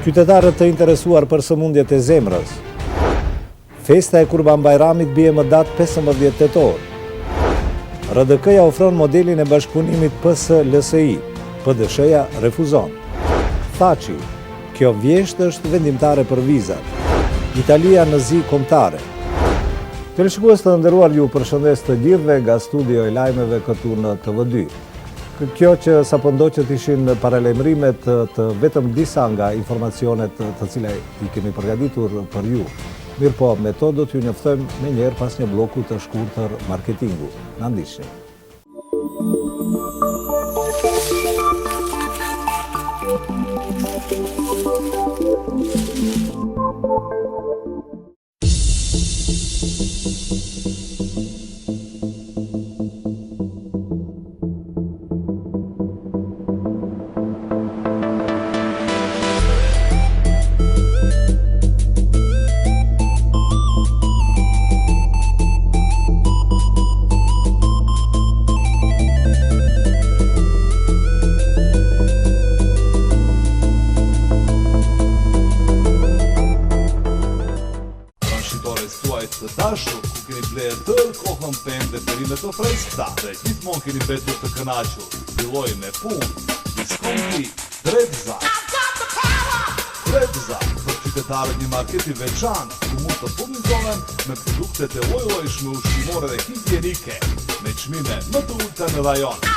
Qytetarët të interesuar për sëmundjet e zemrës. Festa e Kurban Bajramit bie më datë 15 tetor. RDK-ja ofron modelin e bashkëpunimit PS-LSI. PDSH-ja refuzon. Thaçi, kjo vjesht është vendimtare për vizat. Italia në zi kombëtare. Teleshikues të nderuar, ju përshëndes të gjithëve nga studio e lajmeve këtu në TV2. Kjo që sapo ndoqët ishin paralajmërimet të vetëm disa nga informacionet të cilat i kemi përgatitur për ju. Mirë po, me to do t'ju njoftojmë me njerë pas një bloku të shkurtër marketingu. Na ndiqni. Ku keni blerë tërë kohën pemë dhe perimet të freskëta dhe gjithmonë keni mbetur të kënaqur. Filloi me punë, diskonti Drezza. Drezza, për qytetarët një market i veçantë ku mund të furnizohen me produktet e lloj-llojshme ushqimore dhe higjienike, me çmime më të ulta në rajon.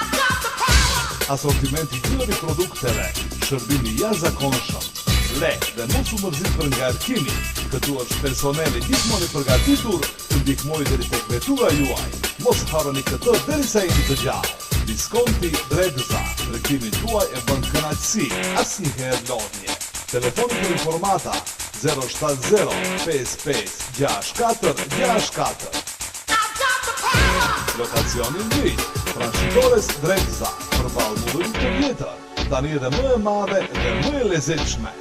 Asortimenti i produkteve, shërbimi jashtëzakonshëm, lehtë dhe mos u mërzit për ngarkimi. Këtu është personeli gjithmonë i përgatitur të ndihmojë deri tek vetura juaj. Mos harroni këtë derisa jeni të gjallë. Diskonti Drezza, tregtimin tuaj e bën kënaqësi, asnjëherë lodhje. Telefoni për informata 070 55 64 64. Lokacioni Ndrit, Franshitores Drezza, përballë mullit të vjetër, tani edhe më e madhe dhe më e lezetshme.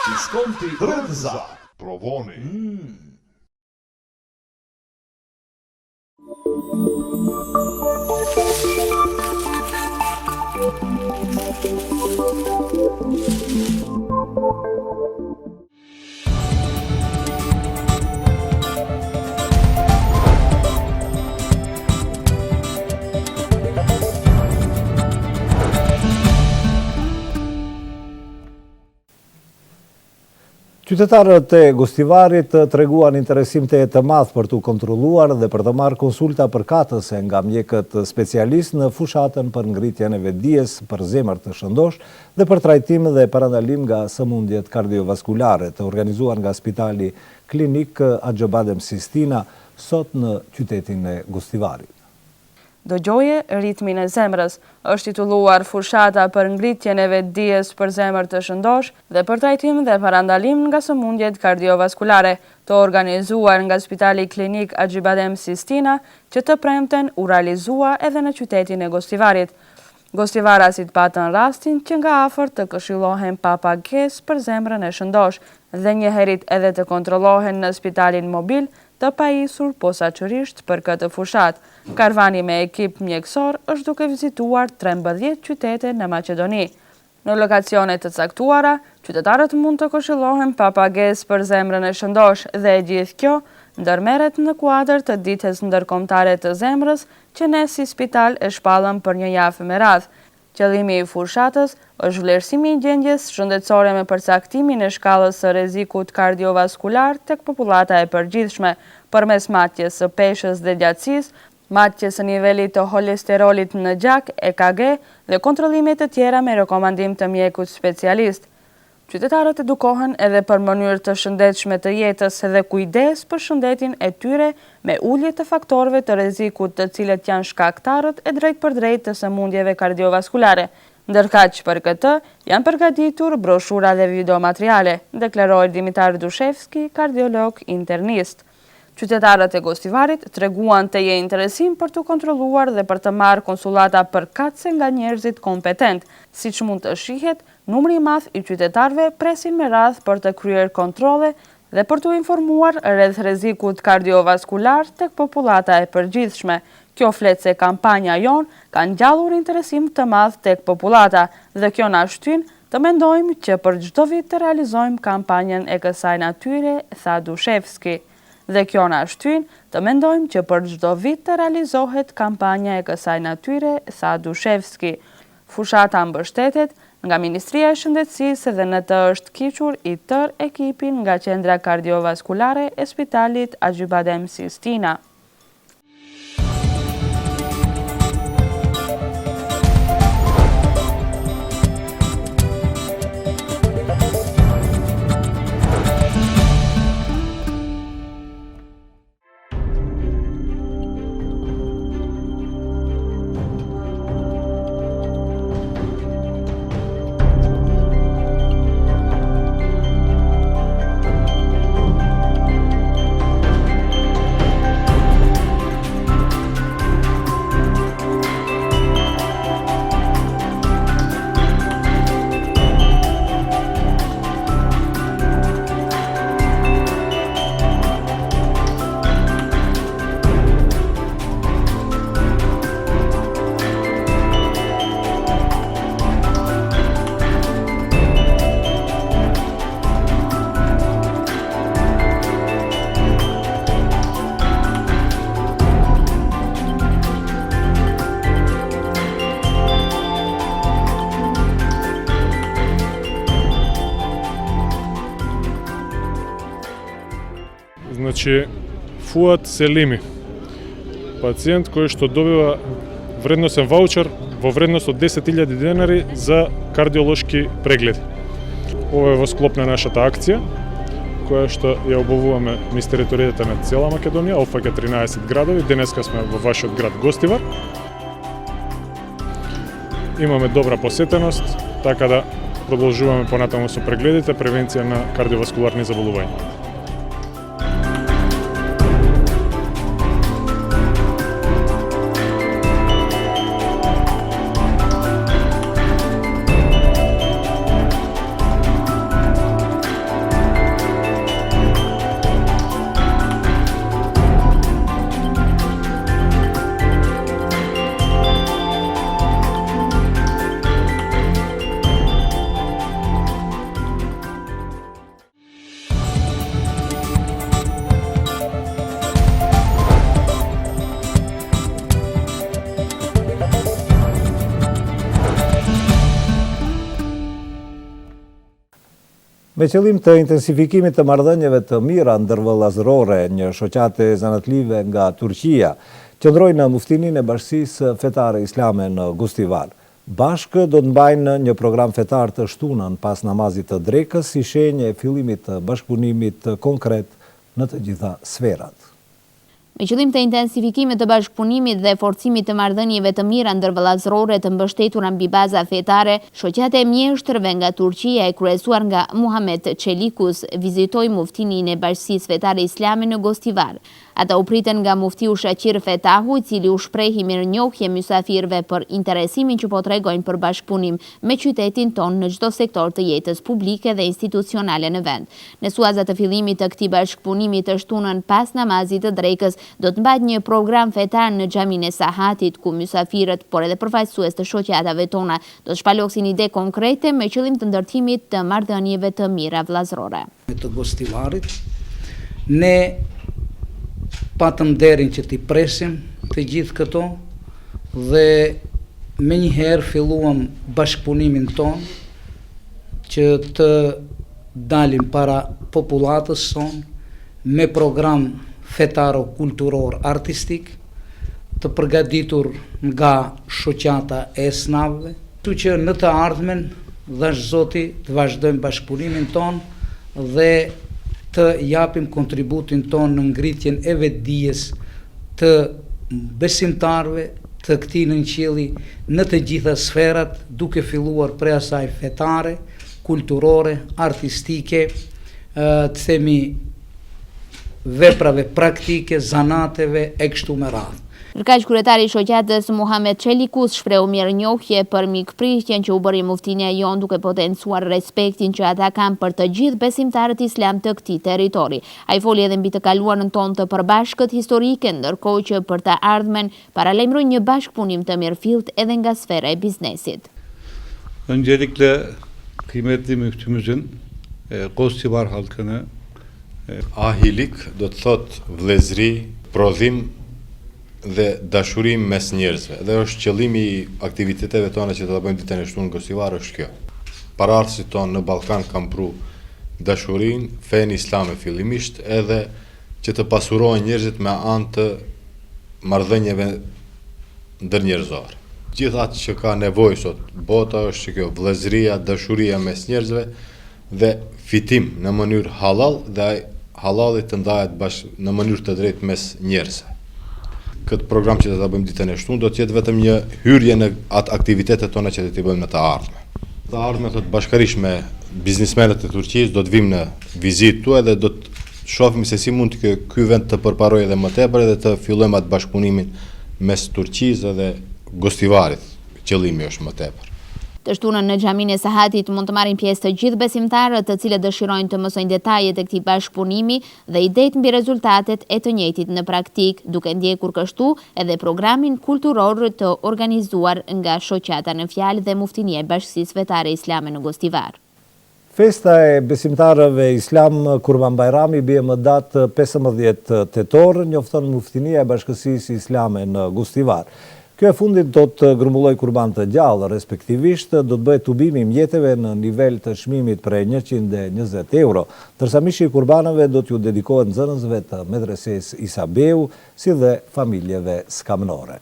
Diskonti Drezza. Provoni. Qytetarët e Gostivarit treguan interesim të madh për t'u kontrolluar dhe për të marrë konsulta përkatëse nga mjekët specialistë në fushatën për ngritjen e vetdijes për zemër të shëndosh dhe për trajtim dhe parandalim nga sëmundjet kardiovaskulare të organizuar nga Spitali Klinik Axhobadem Sistina sot në qytetin e Gostivarit. Dëgjoje ritmin e zemrës është titulluar fushata për ngritjen e vetdijes për zemër të shëndosh dhe për trajtim dhe parandalim nga sëmundjet kardiovaskulare, të organizuar nga Spitali Klinik Axhobadem Sistina, që të premten u realizua edhe në qytetin e Gostivarit. Gostivarasit patën rastin që nga afër të këshillohen pa pagesë për zemrën e shëndosh dhe njëherët edhe të kontrollohen në spitalin mobil të pajisur posaçërisht për këtë fushat. Karvani me ekip mjekësor është duke vizituar 13 qytete në Maqedoni. Në lokacione të caktuara, qytetarët mund të këshillohen pa pagesë për zemrën e shëndosh dhe gjithë kjo ndërmerret në kuadër të ditës ndërkombëtare të zemrës që ne si spital e shpallëm për një javë me radhë. Qëllimi i fushatës është vlerësimi i gjendjes shëndetësore me përcaktimin e shkallës së rrezikut kardiovaskular tek popullata e përgjithshme përmes matjes së peshës dhe gjatësisë, matjes së nivelit të holesterolit në gjak, EKG dhe kontrollime të tjera me rekomandim të mjekut specialist. Qytetarët edukohen edhe për mënyrë të shëndetshme të jetës dhe kujdes për shëndetin e tyre me ulje të faktorëve të rrezikut të cilët janë shkaktarët e drejt për drejt të sëmundjeve kardiovaskulare. Ndërkaq për këtë janë përgatitur broshura dhe videomateriale, deklaroi Dimitar Dushevski, kardiolog internist. Qytetarët e Gostivarit treguan të jenë interesim për të kontrolluar dhe për të marrë konsulata përkatëse nga njerëzit kompetent. Siç mund të shihet, numri i madh i qytetarëve presin me radhë për të kryer kontrolle dhe për të informuar rreth rrezikut kardiovaskular tek popullata e përgjithshme. Kjo flet se kampanja jon ka ngjallur interesim të madh tek popullata dhe kjo na shtyn të mendojmë që për çdo vit të realizojmë kampanjën e kësaj natyre, tha Dushevski. Dhe kjo na shtyn të mendojmë që për çdo vit të realizohet kampanja e kësaj natyre, tha Dushevski. Fushata mbështetet nga Ministria e Shëndetësisë dhe në të është kiqur i tërë ekipin nga qendra kardiovaskulare e Spitalit Acıbadem Sistina. Znači, Fuat Selimi, pacijent koji što dobiva vrednosan vaučer vo vrednost od 10.000 денари за кардиолошки прегледи. Ова е во склоп на нашата акција, која што ја обувуваме низ територијата на цела Македонија, опфаќа 13 градови, денеска сме во вашиот град Гостивар. Имаме добра посетеност, така да продолжуваме понатаму со прегледите, превенција на кардиоваскуларни заболувања. Me qëllim të intensifikimit të marrëdhënieve të mira ndërvëllazërore, një shoqate zanatlive nga Turqia qëndroi në muftinin e Bashkisë Fetare Islame në Gostivar. Bashkë do të mbajnë një program fetar të shtunën pas namazit të drekës si shenjë e fillimit të bashkëpunimit konkret në të gjitha sferat. Me qëllim të intensifikimit të bashkëpunimit dhe forcimit të marrëdhënieve të mira ndërvëllazërore të mbështetura mbi baza fetare, shoqata e mjeshtërve nga Turqia e kryesuar nga Muhammed Çelikus vizitoi muftinin e Bashkisë Fetare Islame në Gostivar. Ata u pritën nga muftiu Shaqir Fetahu, i cili u shprehi mirënjohje mysafirëve për interesimin që po tregojnë për bashkëpunim me qytetin ton në çdo sektor të jetës publike dhe institucionale në vend. Në suazat të fillimit të këtij bashkëpunimi të shtunën pas namazit të drekës, do të mbahet një program fetar në xhaminë e Sahatit, ku mysafirët, por edhe përfaqësues të shoqatave tona, do të shpaloksin ide konkrete me qëllim të ndërtimit të marrëdhënieve të mira vllazërore. Të Gostivarit, ne patëm derin që t'i presim të gjithë këto dhe me njëherë filluam bashkëpunimin ton që të dalim para populatës son me program fetaro-kulturor artistik të përgatitur nga shoqata e snavëve, tu që në të ardhmen dhash Zoti të vazhdojmë bashkëpunimin ton dhe të japim kontributin ton në ngritjen e vetdijes të besimtarve të këtij nënqilli në të gjitha sferat, duke filluar prej asaj fetare, kulturore, artistike, të themi veprave praktike, zanateve e kështu me radhë. Përkaq kryetari i shoqatës Muhamet Çelikus shprehu mirënjohje për mikpritjen që u bëri muftinia jon, duke potencuar respektin që ata kanë për të gjithë besimtarët islam të këtij territori. Ai foli edhe mbi të kaluarën tonë të përbashkët historike, ndërkohë që për të ardhmen paralajmëroi një bashkëpunim të mirëfillt edhe nga sfera e biznesit. Öncelikle kıymetli müftümüzün Gostivar halkını ahilik do të thot vëllezëri, prodhim dhe dashurim mes njerëzve. Dhe është qëllimi i aktiviteteve tona që do ta bëjmë ditën e shtunë në Gostivar është kjo. Paraardhësit tonë në Ballkan kanë pru dashurinë, fenë islame fillimisht, edhe që të pasurohen njerëzit me anë të marrëdhënieve ndërnjerëzore. Gjithë atë që ka nevojë sot bota është që kjo vëllezëria, dashuria mes njerëzve dhe fitim në mënyrë halal dhe halali të ndahet në mënyrë të drejtë mes njerëzve. Këtë program që do ta bëjmë ditën e shtunë do të jetë vetëm një hyrje në atë aktivitetet tona që do t'i bëjmë në të ardhmen. Të ardhmen thot bashkërisht me biznesmenët e Turqisë do të vim në vizitë tuaj dhe do të shohim se si mund të ky vend të përparojë edhe më tepër dhe të fillojmë atë bashkëpunimin mes Turqisë dhe Gostivarit. Qëllimi është më tepër. Të shtunën në xhaminë e Sahatit mund të marrin pjesë të gjithë besimtarët të cilët dëshirojnë të mësojnë detajet e këtij bashkëpunimi dhe idetë mbi rezultatet e të njëjtit në praktik, duke ndjekur kështu edhe programin kulturor të organizuar nga shoqata në fjalë dhe muftinia e Bashkisë Fetare Islame në Gostivar. Festa e besimtarëve islam Kurban Bajrami bie më datë 15 tetor, njofton muftinia e Bashkësisë Islame në Gostivar. Kjo e fundit do të grumbulloj kurban të gjallë, respektivisht do të bëhet tubimi i mjeteve në nivel të çmimit prej 120 euro, ndërsa mishi i kurbanëve do t'ju dedikohet nxënësve të medreses Isabeu, si dhe familjeve skamnore.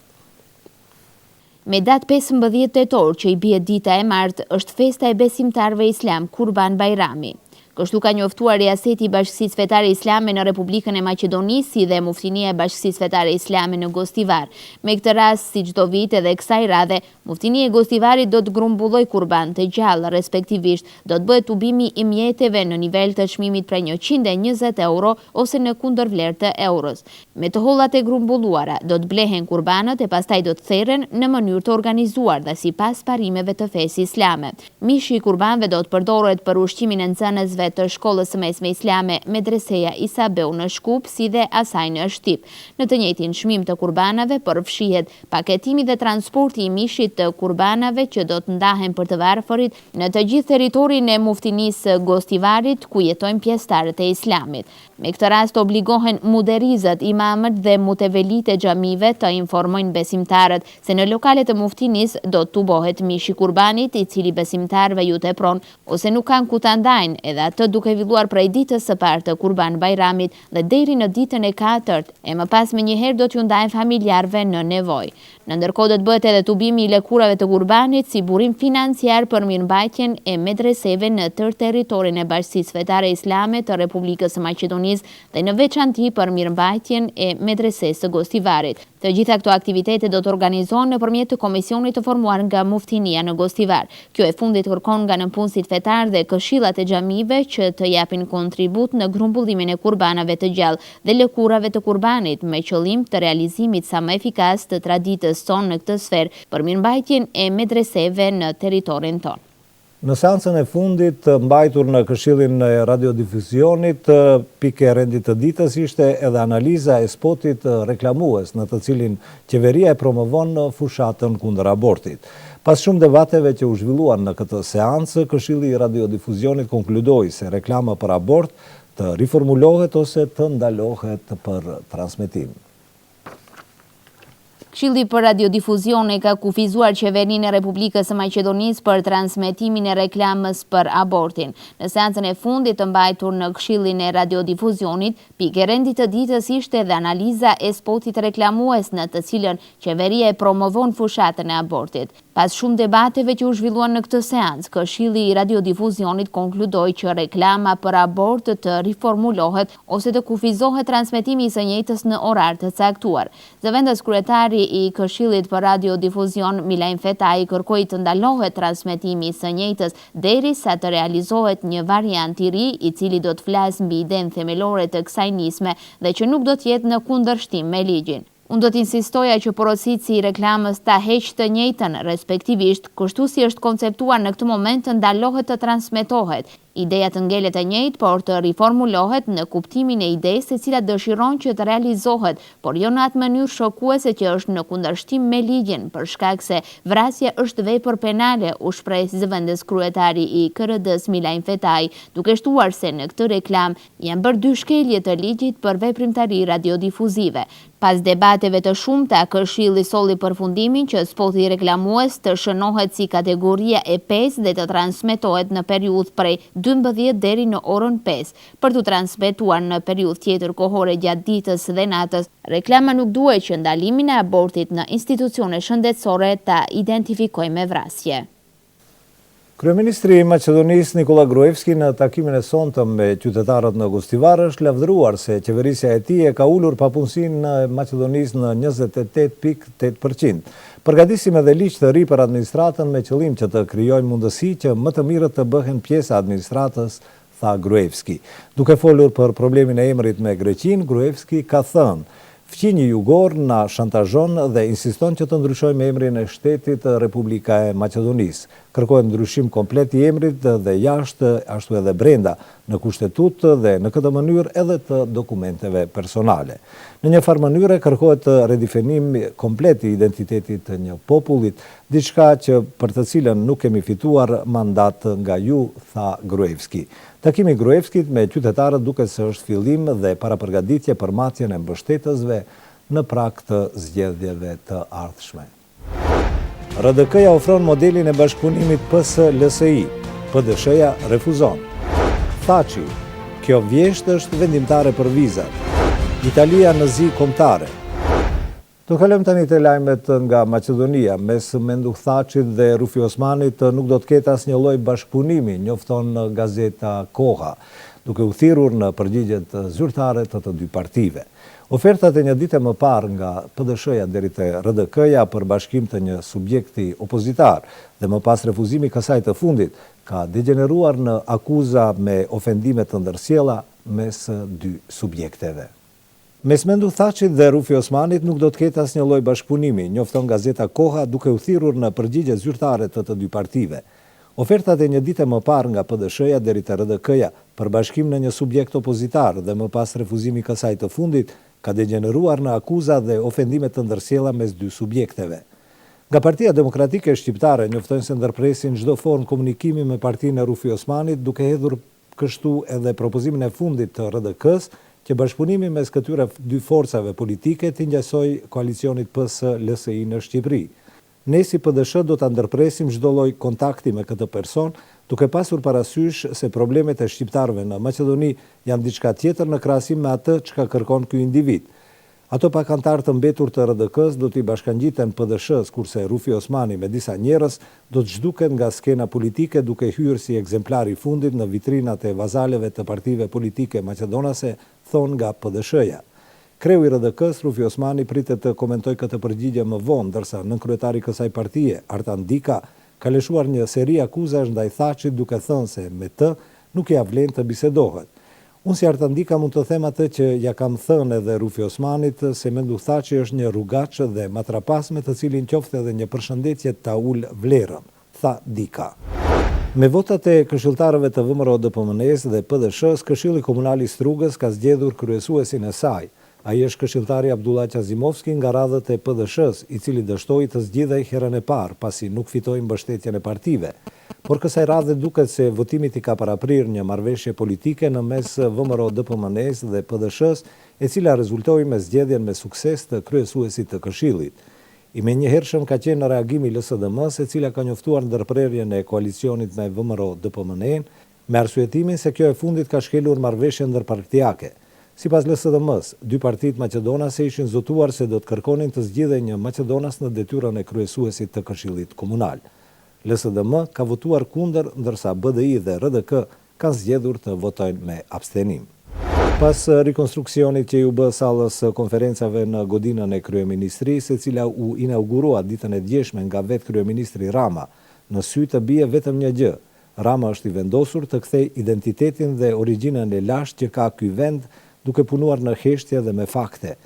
Me datë 15 tetor, që i bie dita e martë, është festa e besimtarëve islam Kurban Bajrami. Kështu ka njoftuar riaseti i Bashkisë Fetare Islame në Republikën e Maqedonisë si dhe muftinia e Bashkisë Fetare Islame në Gostivar. Me këtë rast, si çdo vit edhe kësaj radhe, muftinia e Gostivarit do të grumbulloj kurban të gjallë, respektivisht do të bëhet tubimi i mjeteve në nivel të çmimit prej 120 euro ose në kundërvlerë të euros. Me të hollat e grumbulluara do të blehen kurbanët e pastaj do të therren në mënyrë të organizuar dhe sipas parimeve të fesë islame. Mishi i kurbanëve do të përdoret për ushqimin e nxënësve të shkollës së mesme islame Medreseja Isabeu në Shkup, si dhe asaj në Shtip. Në të njëjtin çmim të kurbanave përfshihet paketimi dhe transporti i mishit të kurbanave që do të ndahen për të varfërit në të gjithë territorin e muftinisë Gostivarit, ku jetojnë pjesëtarët e islamit. Me këtë rast obligohen muderizat, imamët dhe mutevelit e xhamive të informojnë besimtarët se në lokalet e muftinisë do të tubohet mishi kurbanit, i cili besimtarëve ju tepron ose nuk kanë ku ta ndajnë, edhe atë duke filluar prej ditës së parë të Kurban Bajramit dhe deri në ditën e 4, e më pas me njëherë do t'ju ndajnë familjarëve në nevojë. Në ndërkohë do të bëhet edhe tubimi i lëkurave të kurbanit si burim financiar për mirëmbajtjen e medreseve në tërë territorin e Bashkisë Fetare Islame të Republikës së Maqedonisë dhe në veçanti për mirëmbajtjen e medresesë së Gostivarit. Të gjitha këto aktivitete do të organizohen nëpërmjet të komisionit të formuar nga muftinia në Gostivar. Kjo e fundit kërkon nga nënpunësit fetar dhe këshillat e xhamive që të japin kontribut në grumbullimin e kurbanave të gjallë dhe lëkurave të kurbanit me qëllim të realizimit sa më efikas të traditës tonë në këtë sferë për mirëmbajtjen e medreseve në territorin tonë. Në seancën e fundit mbajtur në Këshillin e Radiodifuzionit, pikë e rendit të ditës ishte edhe analiza e spotit reklamues në të cilin qeveria e promovon fushatën kundër abortit. Pas shumë debateve që u zhvilluan në këtë seancë, Këshilli i Radiodifuzionit konkludoi se reklama për abort të riformulohet ose të ndalohet për transmetim. Këshilli për Radiodifuzione ka kufizuar qeverinë e Republikës së Maqedonisë për transmetimin e reklamës për abortin. Në seancën e fundit të mbajtur në Këshillin e Radiodifuzionit, pikë e rendit të ditës ishte dhe analiza e spotit reklamues në të cilën qeveria e promovon fushatën e abortit. Pas shumë debateve që u zhvilluan në këtë seancë, Këshilli i Radiodifuzionit konkludoi që reklama për abort të riformulohet ose të kufizohet transmetimi i së njëjtës në orar të caktuar. Zëvendës kryetari i Këshillit për Radiodifuzion, Milajn Fetaj, kërkoi të ndalohet transmetimi i së njëjtës derisa të realizohet një variant i ri i cili do të flasë mbi idenë themelore të kësaj nisme dhe që nuk do të jetë në kundërshtim me ligjin. Unë do t'insistoja që porosici i reklamës ta heqë të njëjtën, respektivisht, kështu si është konceptuar në këtë moment të ndalohet të transmetohet. Ideja të ngelet e njëjtë, por të riformulohet në kuptimin e idesë e cila dëshiron që të realizohet, por jo në atë mënyrë shokuese që është në kundërshtim me ligjin, për shkak se vrasja është vepër penale, u shpreh zëvendës kryetari i KRD-s Milajn Fetaj, duke shtuar se në këtë reklam janë bërë dy shkelje të ligjit për veprimtari radiodifuzive. Pas debateve të shumta, Këshilli solli përfundimin që spoti reklamues të shënohet si kategoria e 5 dhe të transmetohet në periudhë prej 12 deri në orën 5, për të transmetuar në periudhë tjetër kohore gjatë ditës dhe natës. Reklama nuk duhet që ndalimin e abortit në institucione shëndetësore ta identifikojë me vrasje. Kryeministri i Maqedonisë Nikola Gruevski në takimin e sonte me qytetarët në Gostivar është lavdëruar se qeverisja e tij e ka ulur papunësinë në Maqedonisë në 28.8%. Përgatisim edhe ligj të ri për administratën me qëllim që të krijojnë mundësi që më të mirët të bëhen pjesë administratës, tha Gruevski. Duke folur për problemin e emrit me Greqinë, Gruevski ka thënë: "Fqinji jugor na shantazhon dhe insiston që të ndryshojmë emrin e shtetit Republika e Maqedonisë. Kërkohet ndryshim komplet i emrit dhe jashtë, ashtu edhe brenda, në kushtetut dhe në këtë mënyrë edhe të dokumenteve personale. Në një farë mënyre kërkohet redefinim komplet i identitetit të një popullit, diçka që për të cilën nuk kemi fituar mandat nga ju", tha Gruevski. Takimi Gruevskit me qytetarët duket se është fillim dhe parapërgatitje për matjen e mbështetësve në prag të zgjedhjeve të ardhshme. RDK-ja ofron modelin e bashkëpunimit PS-LSI, PDSH-ja refuzon. Thaçi: "Kjo vjesht është vendimtare për vizat. Italia në zi kombëtare." Do kalojmë tani te lajmet nga Maqedonia. Mes Menduh Thaçit dhe Rufi Osmanit nuk do të ketë asnjë lloj bashkëpunimi, njofton gazeta Koha, duke u thirrur në përgjigjet zyrtare të dy partive. Ofertat e një dite më parë nga PDSH-ja deri te RDK-ja për bashkim të një subjekti opozitar dhe më pas refuzimi kësaj të fundit ka degeneruar në akuza me ofendime të ndërsjella mes dy subjekteve. Mes Menduh Thaçit dhe Rufi Osmanit nuk do të ketë asnjë lloj bashkëpunimi, njofton gazeta Koha duke u thirrur në përgjigje zyrtare të dy partive. Ofertat e një dite më parë nga PDSH-ja deri te RDK-ja për bashkim në një subjekt opozitar dhe më pas refuzimi kësaj të fundit ka degeneruar në akuza dhe ofendime të ndërsjella mes dy subjekteve. Nga Partia Demokratike Shqiptare njoftojnë se ndërpresin çdo formë komunikimi me partinë e Rufi Osmanit, duke hedhur kështu edhe propozimin e fundit të RDK-s që bashkëpunimi mes këtyre dy forcave politike të ngjasoj koalicionit PS-LSI në Shqipëri. Ne si PDSH do ta ndërpresim çdo lloj kontakti me këtë person, duke pasur parasysh se problemet e shqiptarëve në Maqedoni janë diçka tjetër në krahasim me atë çka kërkon ky individ. Ato pakantar të mbetur të RDK-s do t'i bashkangjiten PDSH-s, kurse Rufi Osmani me disa njerëz do të zhduket nga skena politike duke hyrë si ekzemplar i fundit në vitrinat e vazaleve të partive politike maqedonase, thon nga PDSH-ja. Kreu i RDK-s, Rufi Osmani, pritet të komentoj këtë përgjigje më vonë, ndërsa nënkryetari kësaj partie, Artan Dika, ka lëshuar një seri akuzash ndaj Thaçit duke thënë se me të nuk ja vlen të bisedohet. Unë si Artandika mund të them atë që ja kam thënë edhe Rufi Osmanit se mendu tha që është një rrugaç dhe matrapas me të cilin qofte edhe një përshëndetje ta ul vlerën, tha Dika. Me votat e këshilltarëve të VMRO DPMN-s dhe PDSH-s, Këshilli Komunal i Strugës ka zgjedhur kryesuesin e saj. Ai është këshilltari Abdullah Qazimovski nga radhët e PDSH-s, i cili dështoi të zgjidhej herën e parë, pasi nuk fitoi mbështetjen e partive. Por kësaj radhe duket se votimit i ka paraprir një marrëveshje politike në mes VMRO DPMN-s dhe PDSH-s, e cila rezultoi me zgjedhjen me sukses të kryesuesit të Këshillit. I menjëhershëm ka qenë reagimi i LSDM-s, e cila ka njoftuar ndërprerjen e koalicionit me VMRO DPMN-n, me arsyetimin se kjo e fundit ka shkelur marrëveshjen ndërpartiake. Sipas LSDM-s, dy partitë maqedonase ishin zotuar se do të kërkonin të zgjidhej një maqedonas në detyrën e kryesuesit të Këshillit Komunal. LSDM ka votuar kundër, ndërsa BDI dhe RDK kanë zgjedhur të votojnë me abstenim. Pas rekonstruksionit që u bë sallës konferencave në godinën e kryeministrisë, e cila u inaugurua ditën e djeshme nga vetë kryeministri Rama, në sy të bie vetëm një gjë. Rama është i vendosur të kthej identitetin dhe origjinën e lashtë që ka ky vend, duke punuar në heshtje dhe me fakte.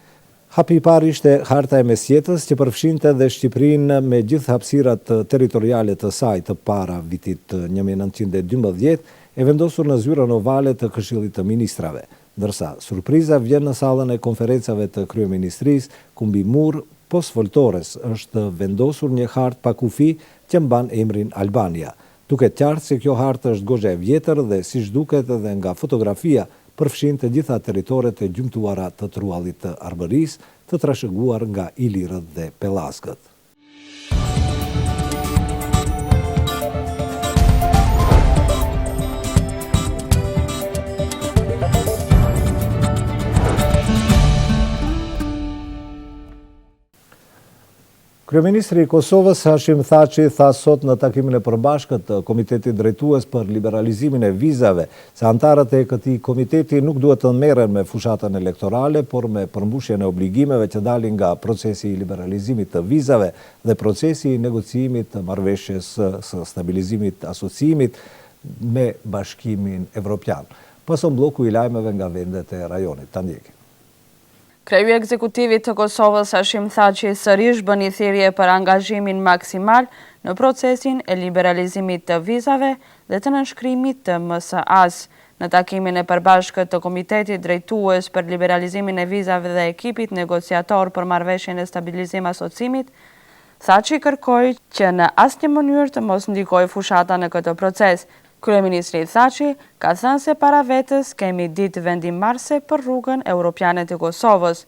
Hapi i parë ishte harta e Mesjetës, që përfshinte dhe Shqipërinë me gjithë hapësirat territoriale të saj të para vitit 1912, e vendosur në zyrën ovale të Këshillit të Ministrave. Ndërsa surpriza vjen në sallën e konferencave të kryeministrisë, ku mbi mur posfoltores është vendosur një hartë pa kufi që mban emrin Albania. Duket qartë se kjo hartë është goxha e vjetër dhe siç duket edhe nga fotografia, përfshin të gjitha teritoret e gjymtuara të truallit të Arbërisë, të trashëguar nga ilirët dhe pellaskët. Kryeministri i Kosovës Hashim Thaçi tha sot në takimin e përbashkët të Komitetit Drejtues për liberalizimin e vizave se antarët e këtij komiteti nuk duhet të merren me fushatën elektorale, por me përmbushjen e obligimeve që dalin nga procesi i liberalizimit të vizave dhe procesi i negociimit të marrëveshjes së stabilizimit asociimit me Bashkimin Evropian. Pason bloku i lajmeve nga vendet e rajonit. Ta ndjekim. Kreu i ekzekutivit të Kosovës Hashim Thaçi sërish bën një thirrje për angazhimin maksimal në procesin e liberalizimit të vizave dhe të nënshkrimit të MSA-s. Në takimin e përbashkët të Komitetit Drejtues për liberalizimin e vizave dhe ekipit negociator për marrëveshjen e stabilizim asociimit, Thaçi kërkoi që në asnjë mënyrë të mos ndikojë fushata në këtë proces. Kryeministri Thaçi ka thënë se para vetës kemi ditë vendimmarrëse për rrugën europiane të Kosovës.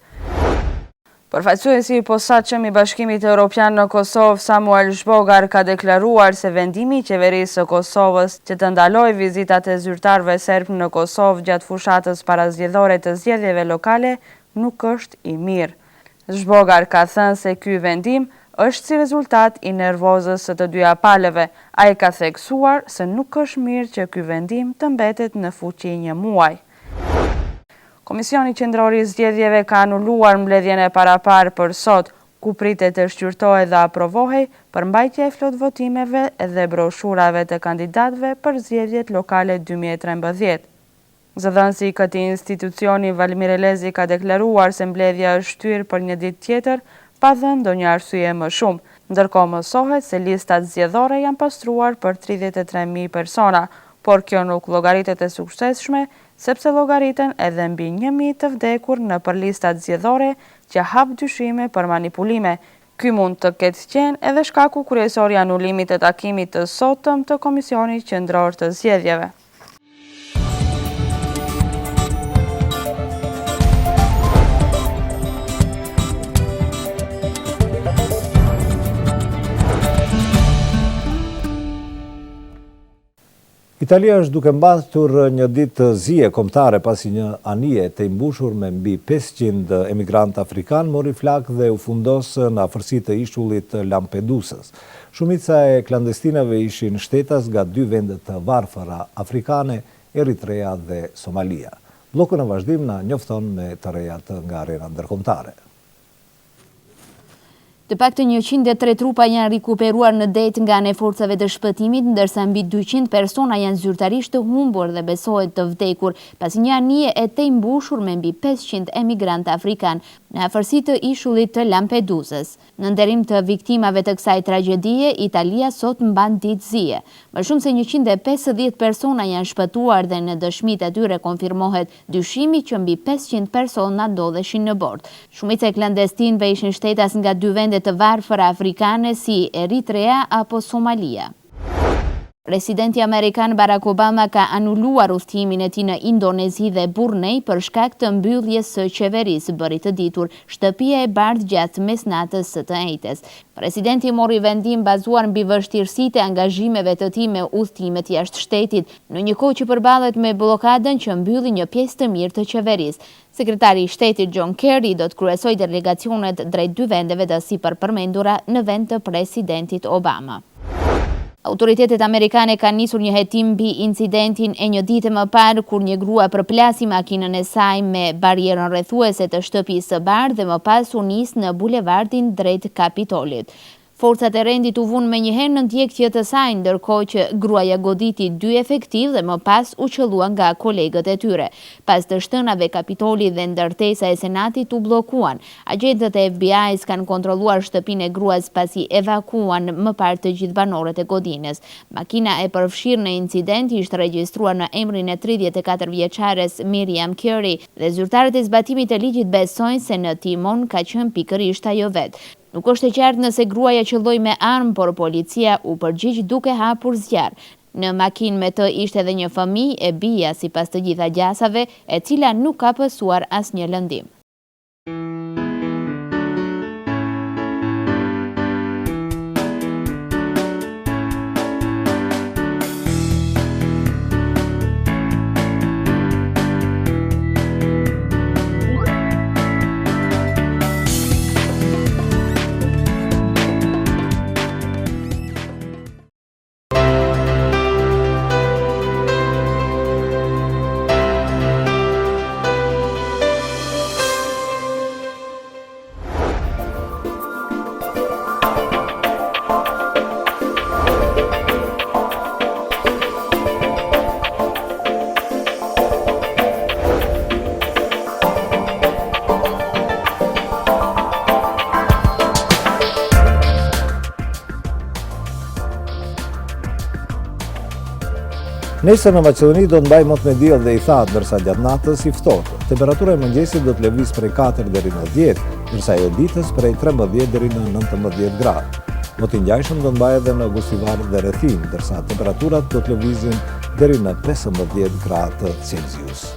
Përfaqësuesi i posaçëm i Bashkimit Evropian në Kosovë, Samuel Zhbogar, ka deklaruar se vendimi i qeverisë së Kosovës që të ndalojë vizitat e zyrtarëve serb në Kosovë gjatë fushatës parazgjedhore të zgjedhjeve lokale nuk është i mirë. Zhbogar ka thënë se ky vendim është si rezultat i nervozës së të dyja palëve. Ai ka theksuar se nuk është mirë që ky vendim të mbetet në fuqi një muaj. Komisioni Qendror i Zgjedhjeve ka anuluar mbledhjen e paraparë për sot, ku pritet të shqyrtohej dhe aprovohej përmbajtja e flot votimeve dhe broshurave të kandidatëve për zgjedhjet lokale 2013. Zëdhënësi i këtij institucioni Valmir Elezi ka deklaruar se mbledhja është shtyrë për një ditë tjetër, pa dhënë ndonjë arsye më shumë. Ndërkohë mësohet se listat zgjedhore janë pastruar për 33.000 persona, por kjo nuk llogaritet e suksesshme, sepse llogariten edhe mbi 1.000 të vdekur në për listat zgjedhore që hap dyshime për manipulime. Ky mund të ketë qenë edhe shkaku kryesor i anulimit të takimit të sotëm të Komisionit Qendror të Zgjedhjeve. Italia është duke mbatur një ditë zije kombëtare pasi një anije të imbushur me mbi 500 emigrant afrikan mori flak dhe u fundos në afërsitë të ishullit Lampedusës. Shumica e klandestinave ishin shtetas nga dy vende të varfëra afrikane, Eritrea dhe Somalia. Bloku në vazhdim na njofton me të rejat nga arena ndërkombëtare. Të paktën 103 trupa janë rikuperuar në det nga anë e forcave të shpëtimit, ndërsa mbi 200 persona janë zyrtarisht të humbur dhe besohet të vdekur, pasi një anije e tej mbushur me mbi 500 emigrantë afrikan në afërsi të ishullit të Lampedusës. Në nderim të viktimave të kësaj tragjedie, Italia sot mban ditë zie. Më shumë se 150 persona janë shpëtuar dhe në dëshmitë e tyre konfirmohet dyshimi që mbi 500 persona ndodheshin në bord. Shumica e klandestinëve ishin shtetas nga dy vende të varfëra afrikane si Eritrea apo Somalia. Presidenti Amerikan Barack Obama ka anuluar udhëtimin e tij në Indonezi dhe Brunei për shkak të mbylljes së qeverisë, bëri të ditur Shtëpia e Bardhë gjatë mesnatës së të njëjtës. Presidenti mori vendim bazuar mbi vështirësitë e angazhimeve të tij me udhëtimet jashtë shtetit, në një kohë që përballet me bllokadën që mbylli një pjesë të mirë të qeverisë. Sekretari i Shtetit John Kerry do të kryesojë delegacionet drejt dy vendeve të sipërpërmendura në vend të presidentit Obama. Autoritetet amerikane kanë nisur një hetim mbi incidentin e një dite më parë kur një grua përplasi makinën e saj me barierën rrethuese të Shtëpisë së Bardhë dhe më pas u nis në bulevardin drejt Kapitolit. Forcat e rendit u vunë me njëherë në ndjekje të saj, ndërkohë që gruaja goditi 2 efektiv dhe më pas u qellua nga kolegët e tyre. Pas të shtënave, Kapitoli dhe ndërtesa e Senatit u bllokuan. Agjentët e FBI-s kanë kontrolluar shtëpinë e gruas pasi evakuan më parë të gjithë banorët e godinës. Makina e përfshirë në incident ishte regjistruar në emrin e 34 vjeçares Miriam Curry dhe zyrtarët e zbatimit të ligjit besojnë se në timon ka qenë pikërisht ajo vetë. Nuk është e qartë nëse gruaja qëlloi me armë, por policia u përgjigj duke hapur zjarr. Në makinë me të ishte edhe një fëmijë e bija sipas të gjitha gjasave, e cila nuk ka pësuar asnjë lëndim. Nesër në Maqedoni do të mbaj mot me diell dhe i thatë, ndërsa gjatë natës i ftohtë. Temperatura e mëngjesit do të lëviz prej 4 deri në 10, ndërsa e ditës prej 13 deri në 19 gradë. Moti i ngjashëm do të mbajë edhe në Gusivar dhe rrethin, ndërsa temperaturat do të lëvizin deri në 15 gradë Celsius.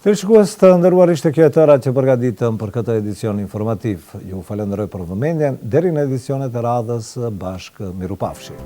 Të shikues të nderuar, ishte kjo e tëra që përgatitëm për këtë edicion informativ. Ju falenderoj për vëmendjen, deri në edicionet e radhës bashkë, mirupafshi.